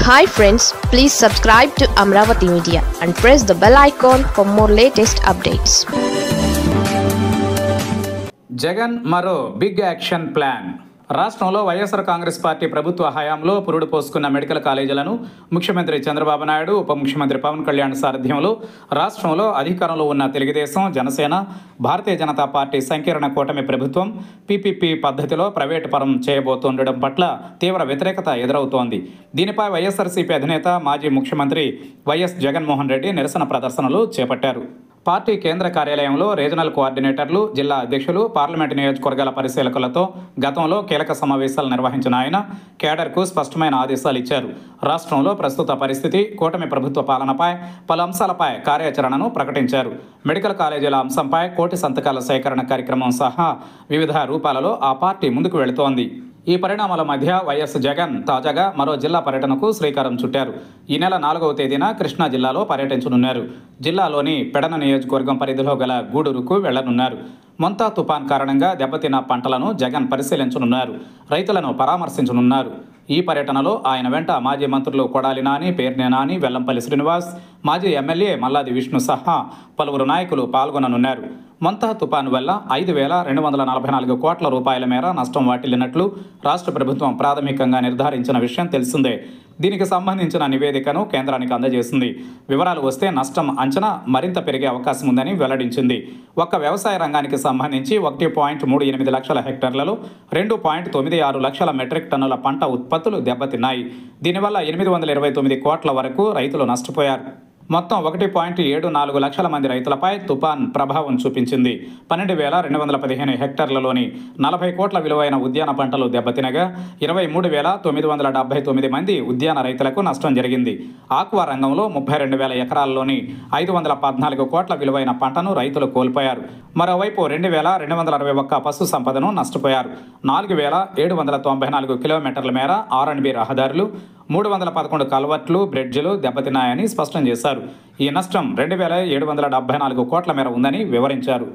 Hi friends, please subscribe to Amravati Media and press the bell icon for more latest updates. Jagan మరో big action plan. రాష్ట్రంలో YSR Congress party ప్రభుత్వ హయాంలో పురుడు పోసుకున్న medical కాలేజీలను ముఖ్యమంత్రి చంద్రబాబు నాయుడు, ఉప ముఖ్యమంత్రి పవన్ కళ్యాణ్ సారథ్యంలో రాష్ట్రంలో అధికారంలో ఉన్న తెలుగుదేశం, జనసేన, భారతీయ జనతా పార్టీ సంకీర్ణ కూటమి ప్రభుత్వం పీపీపీ పద్ధతిలో ప్రైవేటు పరం చేయబోతుండడం పట్ల తీవ్ర వ్యతిరేకత ఎదురవుతోంది. దీనిపై వైఎస్ఆర్సీపీ అధినేత, మాజీ ముఖ్యమంత్రి వైఎస్ జగన్మోహన్ రెడ్డి నిరసన ప్రదర్శనలు చేపట్టారు. పార్టీ కేంద్ర కార్యాలయంలో రీజనల్ కోఆర్డినేటర్లు, జిల్లా అధ్యక్షులు, పార్లమెంటు నియోజకవర్గాల పరిశీలకులతో గతంలో కీలక సమావేశాలు నిర్వహించిన ఆయన కేడర్కు స్పష్టమైన ఆదేశాలు ఇచ్చారు. రాష్ట్రంలో ప్రస్తుత పరిస్థితి, కూటమి ప్రభుత్వ పాలనపై పలు అంశాలపై కార్యాచరణను ప్రకటించారు. మెడికల్ కాలేజీల అంశంపై కోటి సంతకాల సేకరణ కార్యక్రమం సహా వివిధ రూపాలలో ఆ పార్టీ ముందుకు వెళుతోంది. ఈ పరిణామాల మధ్య వైఎస్ జగన్ తాజాగా మరో జిల్లా పర్యటనకు శ్రీకారం చుట్టారు. ఈ నెల 4వ తేదీన కృష్ణా జిల్లాలో పర్యటించనున్నారు. జిల్లాలోని పెడన నియోజకవర్గం పరిధిలో గల గూడూరుకు వెళ్లనున్నారు. మొంతా తుపాన్ కారణంగా దెబ్బతిన్న పంటలను జగన్ పరిశీలించనున్నారు. రైతులను పరామర్శించనున్నారు. ఈ పర్యటనలో ఆయన వెంట మాజీ మంత్రులు కొడాలి నాని, పేర్ని నాని, వెల్లంపల్లి శ్రీనివాస్, మాజీ ఎమ్మెల్యే మల్లాది విష్ణు సహా పలువురు నాయకులు పాల్గొననున్నారు. మొంతా తుపాను వల్ల 5,244 కోట్ల రూపాయల మేర నష్టం వాటిల్లినట్లు రాష్ట్ర ప్రభుత్వం ప్రాథమికంగా నిర్ధారించిన విషయం తెలిసిందే. దీనికి సంబంధించిన నివేదికను కేంద్రానికి అందజేసింది. వివరాలు వస్తే నష్టం అంచనా మరింత పెరిగే అవకాశం ఉందని వెల్లడించింది. ఒక్క వ్యవసాయ రంగానికి సంబంధించి 1.38 లక్షల హెక్టార్లలో 2.96 లక్షల మెట్రిక్ టన్నుల పంట ఉత్పత్తులు దెబ్బతిన్నాయి. దీనివల్ల 829 కోట్ల వరకు రైతులు నష్టపోయారు. మొత్తం 1.74 లక్షల మంది రైతులపై తుపాన్ ప్రభావం చూపించింది. 12,215 హెక్టార్లలోని 40 కోట్ల విలువైన ఉద్యాన పంటలు దెబ్బతినగా 23,979 మంది ఉద్యాన రైతులకు నష్టం జరిగింది. ఆక్వా రంగంలో 32,000 ఎకరాల్లోని 514 కోట్ల విలువైన పంటను రైతులు కోల్పోయారు. మరోవైపు 2,261 పశు సంపదను నష్టపోయారు. 4,794 కిలోమీటర్ల మేర R&B రహదారులు, 311 కల్వర్ట్లు, బ్రిడ్జిలు దెబ్బతిన్నాయని స్పష్టం చేశారు. ఈ నష్టం 2,774 కోట్ల మేర ఉందని వివరించారు.